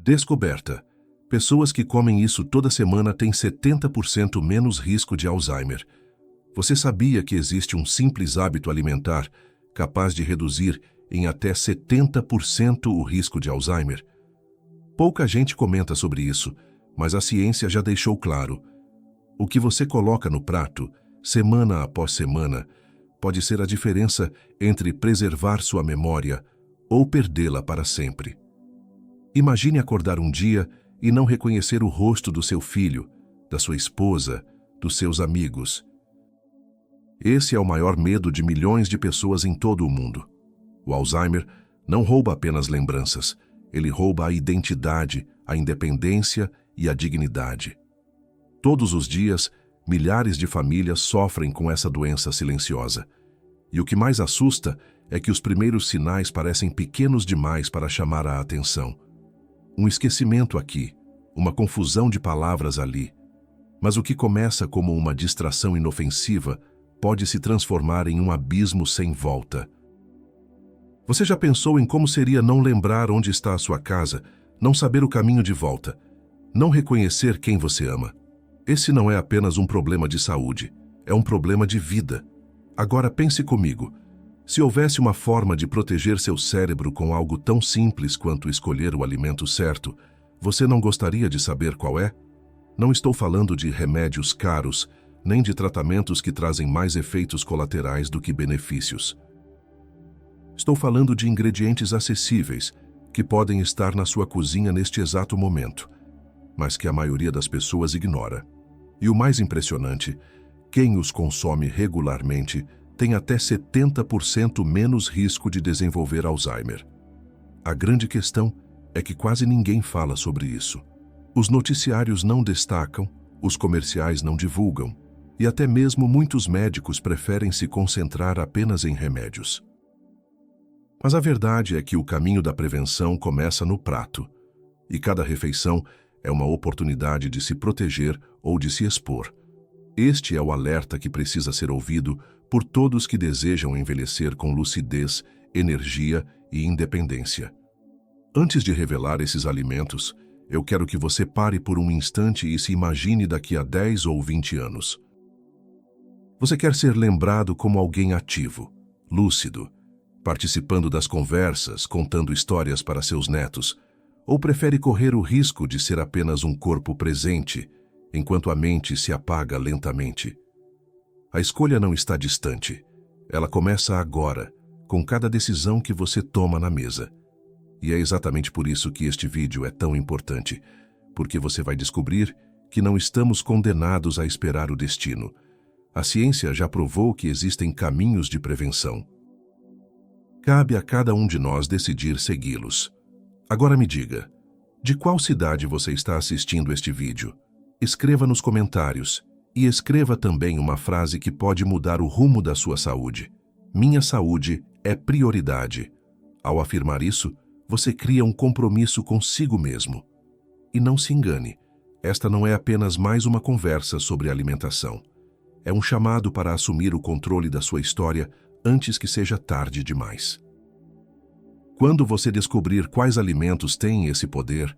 Descoberta: pessoas que comem isso toda semana têm 70% menos risco de Alzheimer. Você sabia que existe um simples hábito alimentar capaz de reduzir em até 70% o risco de Alzheimer? Pouca gente comenta sobre isso, mas a ciência já deixou claro. O que você coloca no prato, semana após semana, pode ser a diferença entre preservar sua memória ou perdê-la para sempre. Imagine acordar um dia e não reconhecer o rosto do seu filho, da sua esposa, dos seus amigos. Esse é o maior medo de milhões de pessoas em todo o mundo. O Alzheimer não rouba apenas lembranças, ele rouba a identidade, a independência e a dignidade. Todos os dias, milhares de famílias sofrem com essa doença silenciosa. E o que mais assusta é que os primeiros sinais parecem pequenos demais para chamar a atenção. Um esquecimento aqui, uma confusão de palavras ali. Mas o que começa como uma distração inofensiva pode se transformar em um abismo sem volta. Você já pensou em como seria não lembrar onde está a sua casa, não saber o caminho de volta, não reconhecer quem você ama? Esse não é apenas um problema de saúde, é um problema de vida. Agora pense comigo, se houvesse uma forma de proteger seu cérebro com algo tão simples quanto escolher o alimento certo, você não gostaria de saber qual é? Não estou falando de remédios caros, nem de tratamentos que trazem mais efeitos colaterais do que benefícios. Estou falando de ingredientes acessíveis, que podem estar na sua cozinha neste exato momento, mas que a maioria das pessoas ignora. E o mais impressionante, quem os consome regularmente tem até 70% menos risco de desenvolver Alzheimer. A grande questão é que quase ninguém fala sobre isso. Os noticiários não destacam, os comerciais não divulgam, e até mesmo muitos médicos preferem se concentrar apenas em remédios. Mas a verdade é que o caminho da prevenção começa no prato, e cada refeição é uma oportunidade de se proteger ou de se expor. Este é o alerta que precisa ser ouvido por todos que desejam envelhecer com lucidez, energia e independência. Antes de revelar esses alimentos, eu quero que você pare por um instante e se imagine daqui a 10 ou 20 anos. Você quer ser lembrado como alguém ativo, lúcido, participando das conversas, contando histórias para seus netos, ou prefere correr o risco de ser apenas um corpo presente, enquanto a mente se apaga lentamente? A escolha não está distante. Ela começa agora, com cada decisão que você toma na mesa. E é exatamente por isso que este vídeo é tão importante, porque você vai descobrir que não estamos condenados a esperar o destino. A ciência já provou que existem caminhos de prevenção. Cabe a cada um de nós decidir segui-los. Agora me diga, de qual cidade você está assistindo este vídeo? Escreva nos comentários e escreva também uma frase que pode mudar o rumo da sua saúde. Minha saúde é prioridade. Ao afirmar isso, você cria um compromisso consigo mesmo. E não se engane, esta não é apenas mais uma conversa sobre alimentação. É um chamado para assumir o controle da sua história antes que seja tarde demais. Quando você descobrir quais alimentos têm esse poder,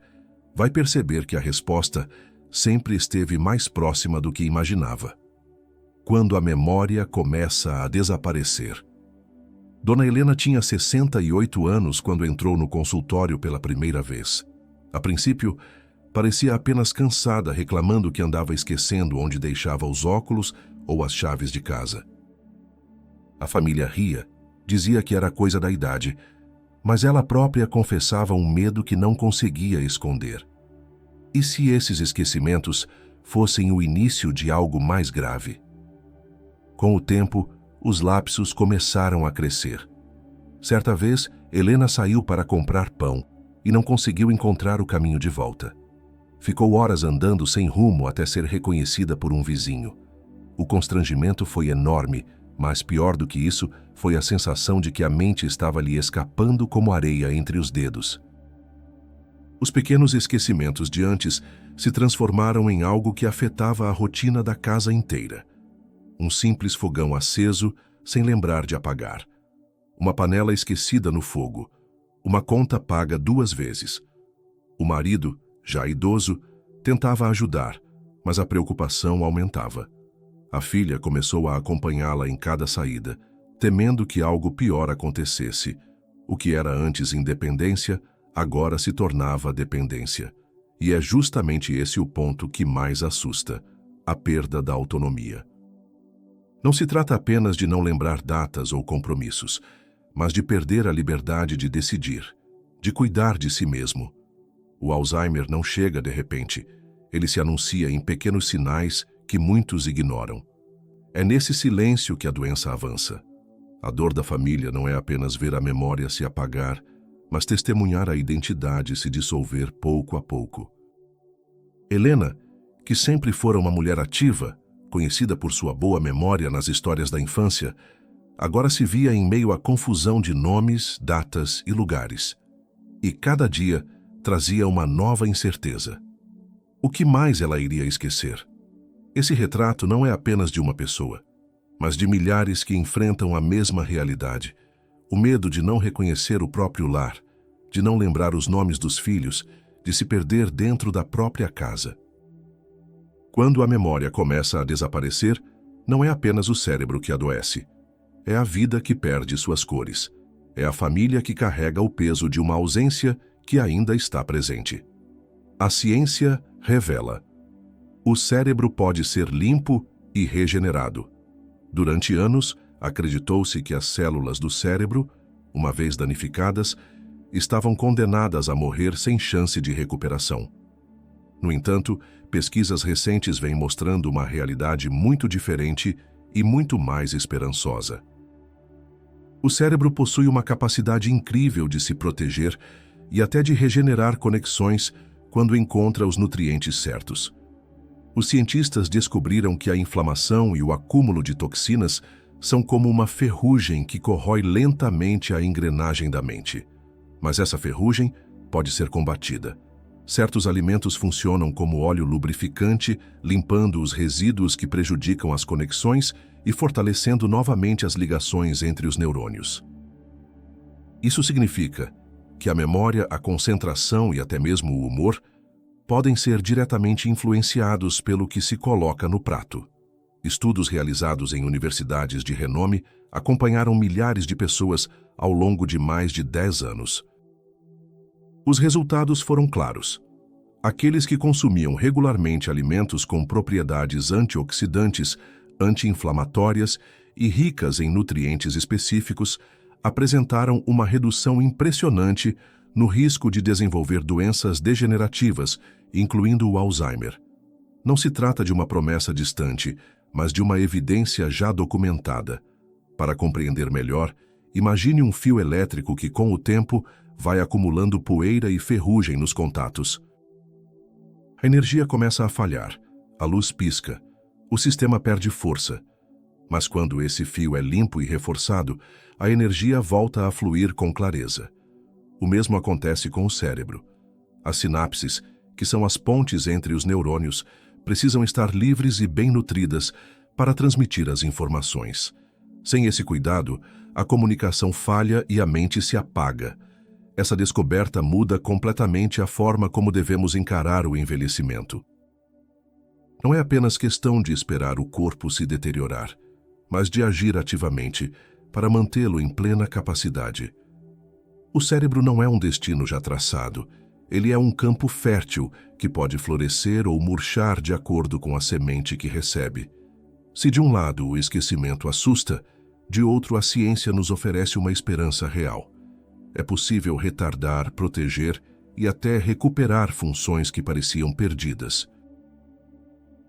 vai perceber que a resposta sempre esteve mais próxima do que imaginava. Quando a memória começa a desaparecer. Dona Helena tinha 68 anos quando entrou no consultório pela primeira vez. A princípio, parecia apenas cansada, reclamando que andava esquecendo onde deixava os óculos ou as chaves de casa. A família ria, dizia que era coisa da idade, mas ela própria confessava um medo que não conseguia esconder. E se esses esquecimentos fossem o início de algo mais grave? Com o tempo, os lapsos começaram a crescer. Certa vez, Helena saiu para comprar pão e não conseguiu encontrar o caminho de volta. Ficou horas andando sem rumo até ser reconhecida por um vizinho. O constrangimento foi enorme, mas pior do que isso foi a sensação de que a mente estava lhe escapando como areia entre os dedos. Os pequenos esquecimentos de antes se transformaram em algo que afetava a rotina da casa inteira. Um simples fogão aceso, sem lembrar de apagar. Uma panela esquecida no fogo. Uma conta paga 2 vezes. O marido, já idoso, tentava ajudar, mas a preocupação aumentava. A filha começou a acompanhá-la em cada saída, temendo que algo pior acontecesse. O que era antes independência, agora se tornava dependência. E é justamente esse o ponto que mais assusta: a perda da autonomia. Não se trata apenas de não lembrar datas ou compromissos, mas de perder a liberdade de decidir, de cuidar de si mesmo. O Alzheimer não chega de repente, ele se anuncia em pequenos sinais que muitos ignoram. É nesse silêncio que a doença avança. A dor da família não é apenas ver a memória se apagar, mas testemunhar a identidade se dissolver pouco a pouco. Helena, que sempre fora uma mulher ativa, conhecida por sua boa memória nas histórias da infância, agora se via em meio à confusão de nomes, datas e lugares. E cada dia trazia uma nova incerteza. O que mais ela iria esquecer? Esse retrato não é apenas de uma pessoa, mas de milhares que enfrentam a mesma realidade. O medo de não reconhecer o próprio lar, de não lembrar os nomes dos filhos, de se perder dentro da própria casa. Quando a memória começa a desaparecer, não é apenas o cérebro que adoece. É a vida que perde suas cores. É a família que carrega o peso de uma ausência que ainda está presente. A ciência revela: o cérebro pode ser limpo e regenerado. Durante anos, acreditou-se que as células do cérebro, uma vez danificadas, estavam condenadas a morrer sem chance de recuperação. No entanto, pesquisas recentes vêm mostrando uma realidade muito diferente e muito mais esperançosa. O cérebro possui uma capacidade incrível de se proteger e até de regenerar conexões quando encontra os nutrientes certos. Os cientistas descobriram que a inflamação e o acúmulo de toxinas são como uma ferrugem que corrói lentamente a engrenagem da mente. Mas essa ferrugem pode ser combatida. Certos alimentos funcionam como óleo lubrificante, limpando os resíduos que prejudicam as conexões e fortalecendo novamente as ligações entre os neurônios. Isso significa que a memória, a concentração e até mesmo o humor podem ser diretamente influenciados pelo que se coloca no prato. Estudos realizados em universidades de renome acompanharam milhares de pessoas ao longo de mais de 10 anos. Os resultados foram claros. Aqueles que consumiam regularmente alimentos com propriedades antioxidantes, anti-inflamatórias e ricas em nutrientes específicos apresentaram uma redução impressionante no risco de desenvolver doenças degenerativas, incluindo o Alzheimer. Não se trata de uma promessa distante, mas de uma evidência já documentada. Para compreender melhor, imagine um fio elétrico que, com o tempo, vai acumulando poeira e ferrugem nos contatos. A energia começa a falhar, a luz pisca, o sistema perde força. Mas quando esse fio é limpo e reforçado, a energia volta a fluir com clareza. O mesmo acontece com o cérebro. As sinapses, que são as pontes entre os neurônios, precisam estar livres e bem nutridas para transmitir as informações. Sem esse cuidado, a comunicação falha e a mente se apaga. Essa descoberta muda completamente a forma como devemos encarar o envelhecimento. Não é apenas questão de esperar o corpo se deteriorar, mas de agir ativamente para mantê-lo em plena capacidade. O cérebro não é um destino já traçado. Ele é um campo fértil que pode florescer ou murchar de acordo com a semente que recebe. Se de um lado o esquecimento assusta, de outro a ciência nos oferece uma esperança real. É possível retardar, proteger e até recuperar funções que pareciam perdidas.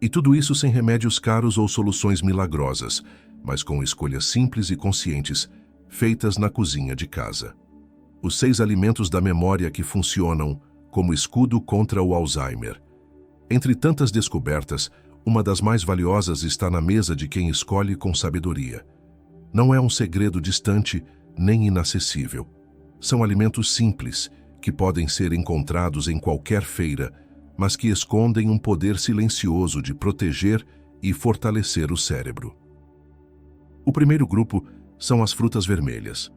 E tudo isso sem remédios caros ou soluções milagrosas, mas com escolhas simples e conscientes, feitas na cozinha de casa. Os 6 alimentos da memória que funcionam como escudo contra o Alzheimer. Entre tantas descobertas, uma das mais valiosas está na mesa de quem escolhe com sabedoria. Não é um segredo distante nem inacessível. São alimentos simples, que podem ser encontrados em qualquer feira, mas que escondem um poder silencioso de proteger e fortalecer o cérebro. O primeiro grupo são as frutas vermelhas.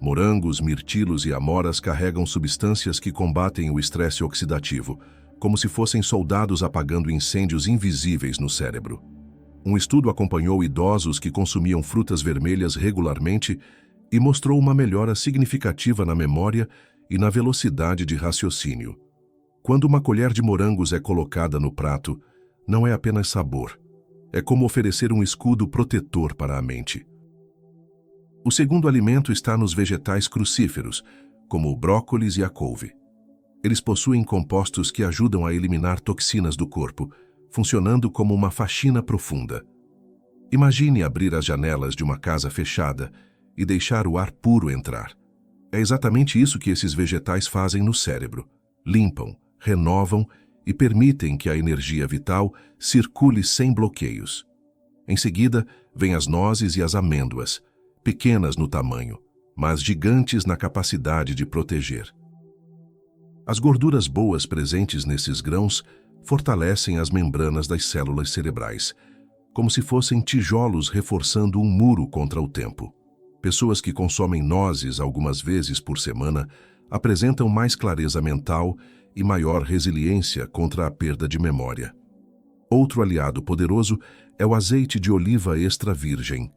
Morangos, mirtilos e amoras carregam substâncias que combatem o estresse oxidativo, como se fossem soldados apagando incêndios invisíveis no cérebro. Um estudo acompanhou idosos que consumiam frutas vermelhas regularmente e mostrou uma melhora significativa na memória e na velocidade de raciocínio. Quando uma colher de morangos é colocada no prato, não é apenas sabor. É como oferecer um escudo protetor para a mente. O segundo alimento está nos vegetais crucíferos, como o brócolis e a couve. Eles possuem compostos que ajudam a eliminar toxinas do corpo, funcionando como uma faxina profunda. Imagine abrir as janelas de uma casa fechada e deixar o ar puro entrar. É exatamente isso que esses vegetais fazem no cérebro. Limpam, renovam e permitem que a energia vital circule sem bloqueios. Em seguida, vêm as nozes e as amêndoas, pequenas no tamanho, mas gigantes na capacidade de proteger. As gorduras boas presentes nesses grãos fortalecem as membranas das células cerebrais, como se fossem tijolos reforçando um muro contra o tempo. Pessoas que consomem nozes algumas vezes por semana apresentam mais clareza mental e maior resiliência contra a perda de memória. Outro aliado poderoso é o azeite de oliva extra virgem.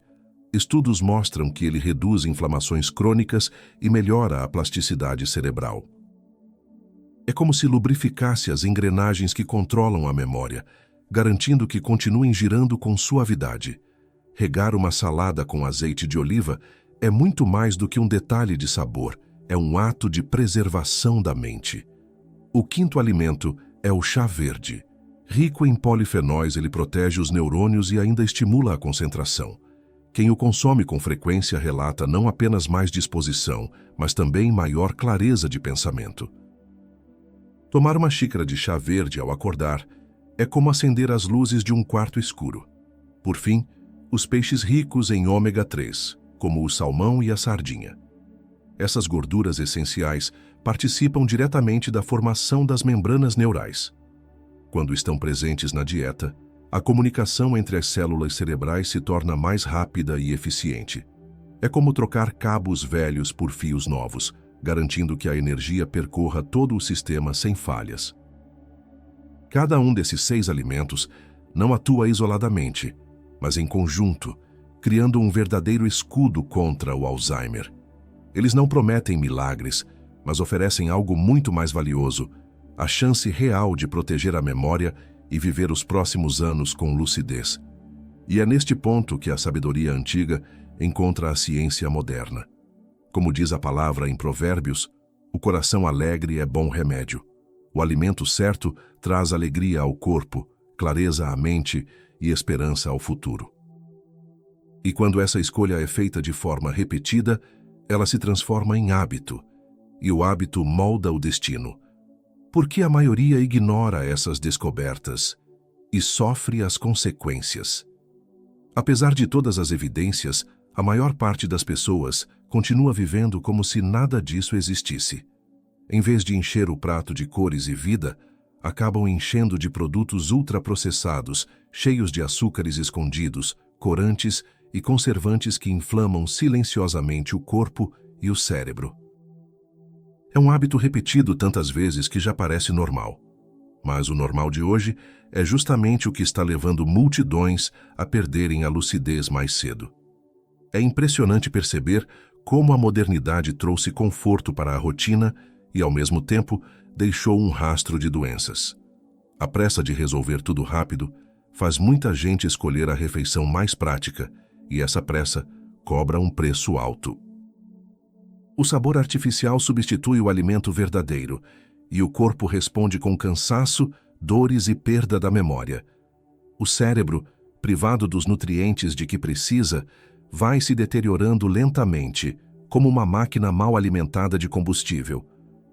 Estudos mostram que ele reduz inflamações crônicas e melhora a plasticidade cerebral. É como se lubrificasse as engrenagens que controlam a memória, garantindo que continuem girando com suavidade. Regar uma salada com azeite de oliva é muito mais do que um detalhe de sabor, é um ato de preservação da mente. O quinto alimento é o chá verde. Rico em polifenóis, ele protege os neurônios e ainda estimula a concentração. Quem o consome com frequência relata não apenas mais disposição, mas também maior clareza de pensamento. Tomar uma xícara de chá verde ao acordar é como acender as luzes de um quarto escuro. Por fim, os peixes ricos em ômega 3, como o salmão e a sardinha. Essas gorduras essenciais participam diretamente da formação das membranas neurais. Quando estão presentes na dieta, a comunicação entre as células cerebrais se torna mais rápida e eficiente. É como trocar cabos velhos por fios novos, garantindo que a energia percorra todo o sistema sem falhas. Cada um desses 6 alimentos não atua isoladamente, mas em conjunto, criando um verdadeiro escudo contra o Alzheimer. Eles não prometem milagres, mas oferecem algo muito mais valioso, a chance real de proteger a memória e viver os próximos anos com lucidez. E é neste ponto que a sabedoria antiga encontra a ciência moderna. Como diz a palavra em Provérbios, o coração alegre é bom remédio. O alimento certo traz alegria ao corpo, clareza à mente e esperança ao futuro. E quando essa escolha é feita de forma repetida, ela se transforma em hábito, e o hábito molda o destino. Por que a maioria ignora essas descobertas e sofre as consequências? Apesar de todas as evidências, a maior parte das pessoas continua vivendo como se nada disso existisse. Em vez de encher o prato de cores e vida, acabam enchendo de produtos ultraprocessados, cheios de açúcares escondidos, corantes e conservantes que inflamam silenciosamente o corpo e o cérebro. É um hábito repetido tantas vezes que já parece normal. Mas o normal de hoje é justamente o que está levando multidões a perderem a lucidez mais cedo. É impressionante perceber como a modernidade trouxe conforto para a rotina e, ao mesmo tempo, deixou um rastro de doenças. A pressa de resolver tudo rápido faz muita gente escolher a refeição mais prática, e essa pressa cobra um preço alto. O sabor artificial substitui o alimento verdadeiro, e o corpo responde com cansaço, dores e perda da memória. O cérebro, privado dos nutrientes de que precisa, vai se deteriorando lentamente, como uma máquina mal alimentada de combustível.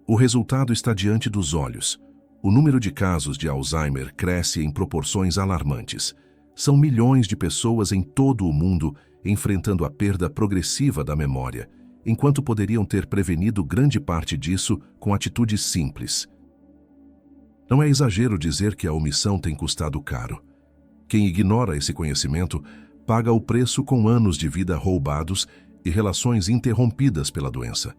O resultado está diante dos olhos. O número de casos de Alzheimer cresce em proporções alarmantes. São milhões de pessoas em todo o mundo enfrentando a perda progressiva da memória, enquanto poderiam ter prevenido grande parte disso com atitudes simples. Não é exagero dizer que a omissão tem custado caro. Quem ignora esse conhecimento paga o preço com anos de vida roubados e relações interrompidas pela doença.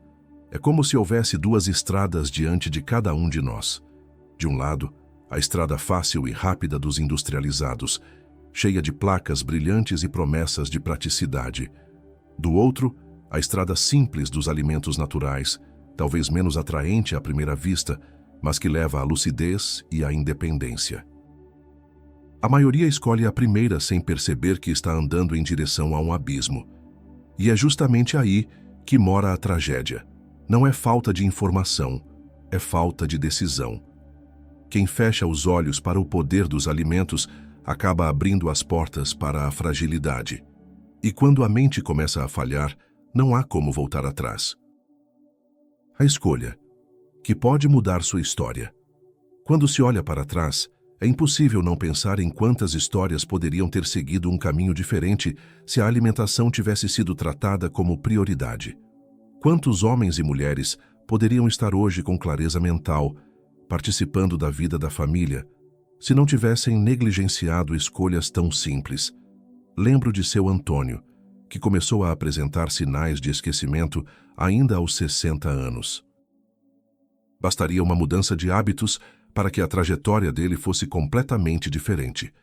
É como se houvesse duas estradas diante de cada um de nós. De um lado, a estrada fácil e rápida dos industrializados, cheia de placas brilhantes e promessas de praticidade. Do outro, a estrada simples dos alimentos naturais, talvez menos atraente à primeira vista, mas que leva à lucidez e à independência. A maioria escolhe a primeira sem perceber que está andando em direção a um abismo. E é justamente aí que mora a tragédia. Não é falta de informação, é falta de decisão. Quem fecha os olhos para o poder dos alimentos acaba abrindo as portas para a fragilidade. E quando a mente começa a falhar, não há como voltar atrás. A escolha, que pode mudar sua história. Quando se olha para trás, é impossível não pensar em quantas histórias poderiam ter seguido um caminho diferente se a alimentação tivesse sido tratada como prioridade. Quantos homens e mulheres poderiam estar hoje com clareza mental, participando da vida da família, se não tivessem negligenciado escolhas tão simples? Lembro de seu Antônio, que começou a apresentar sinais de esquecimento ainda aos 60 anos. Bastaria uma mudança de hábitos para que a trajetória dele fosse completamente diferente.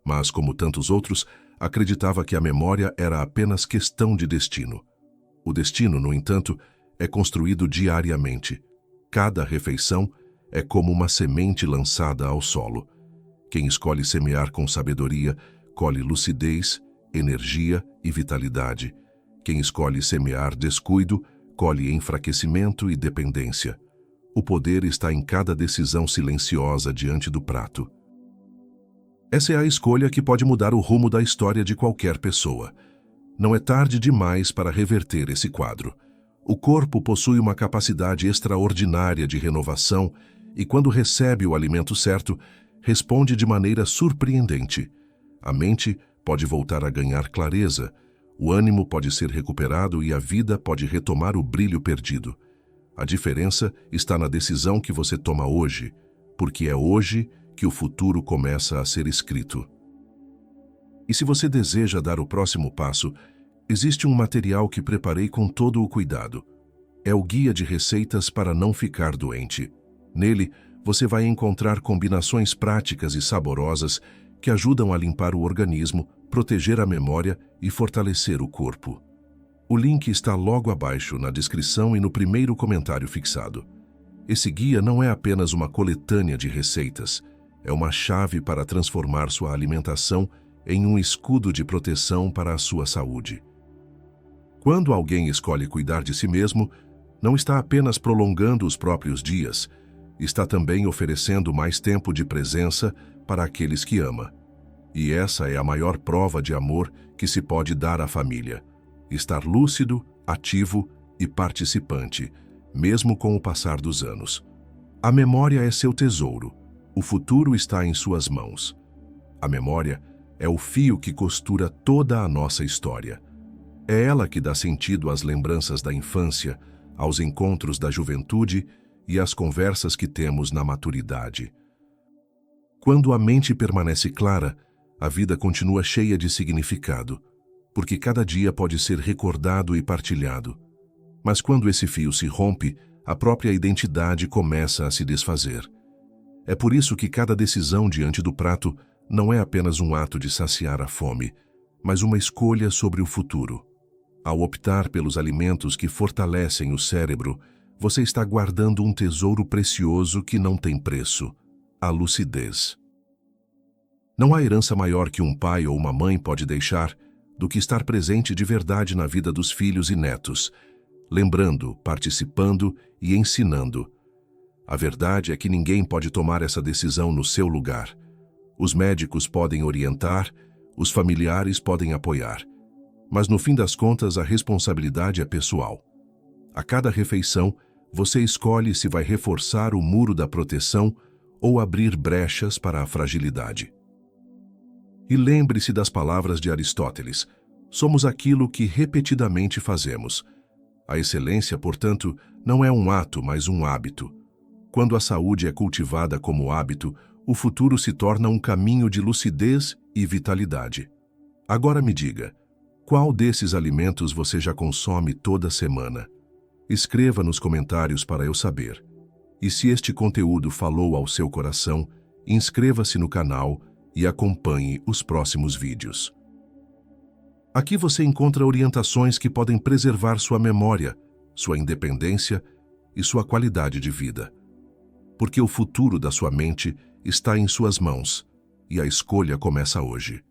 Mas, como tantos outros, acreditava que a memória era apenas questão de destino. O destino, no entanto, é construído diariamente. Cada refeição é como uma semente lançada ao solo. Quem escolhe semear com sabedoria, colhe lucidez, energia e vitalidade. Quem escolhe semear descuido, colhe enfraquecimento e dependência. O poder está em cada decisão silenciosa diante do prato. Essa é a escolha que pode mudar o rumo da história de qualquer pessoa. Não é tarde demais para reverter esse quadro. O corpo possui uma capacidade extraordinária de renovação e, quando recebe o alimento certo, responde de maneira surpreendente. A mente pode voltar a ganhar clareza, o ânimo pode ser recuperado e a vida pode retomar o brilho perdido. A diferença está na decisão que você toma hoje, porque é hoje que o futuro começa a ser escrito. E se você deseja dar o próximo passo, existe um material que preparei com todo o cuidado. É o Guia de Receitas para Não Ficar Doente. Nele, você vai encontrar combinações práticas e saborosas que ajudam a limpar o organismo, proteger a memória e fortalecer o corpo. O link está logo abaixo na descrição e no primeiro comentário fixado. Esse guia não é apenas uma coletânea de receitas, é uma chave para transformar sua alimentação em um escudo de proteção para a sua saúde. Quando alguém escolhe cuidar de si mesmo, não está apenas prolongando os próprios dias, está também oferecendo mais tempo de presença para aqueles que ama. E essa é a maior prova de amor que se pode dar à família. Estar lúcido, ativo e participante, mesmo com o passar dos anos. A memória é seu tesouro. O futuro está em suas mãos. A memória é o fio que costura toda a nossa história. É ela que dá sentido às lembranças da infância, aos encontros da juventude e às conversas que temos na maturidade. Quando a mente permanece clara, a vida continua cheia de significado, porque cada dia pode ser recordado e partilhado. Mas quando esse fio se rompe, a própria identidade começa a se desfazer. É por isso que cada decisão diante do prato não é apenas um ato de saciar a fome, mas uma escolha sobre o futuro. Ao optar pelos alimentos que fortalecem o cérebro, você está guardando um tesouro precioso que não tem preço: a lucidez. Não há herança maior que um pai ou uma mãe pode deixar do que estar presente de verdade na vida dos filhos e netos, lembrando, participando e ensinando. A verdade é que ninguém pode tomar essa decisão no seu lugar. Os médicos podem orientar, os familiares podem apoiar, mas no fim das contas a responsabilidade é pessoal. A cada refeição, você escolhe se vai reforçar o muro da proteção ou abrir brechas para a fragilidade. E lembre-se das palavras de Aristóteles: somos aquilo que repetidamente fazemos. A excelência, portanto, não é um ato, mas um hábito. Quando a saúde é cultivada como hábito, o futuro se torna um caminho de lucidez e vitalidade. Agora me diga, Qual desses alimentos você já consome toda semana? Escreva nos comentários para eu saber. E se este conteúdo falou ao seu coração, inscreva-se no canal e acompanhe os próximos vídeos. Aqui você encontra orientações que podem preservar sua memória, sua independência e sua qualidade de vida. Porque o futuro da sua mente está em suas mãos e a escolha começa hoje.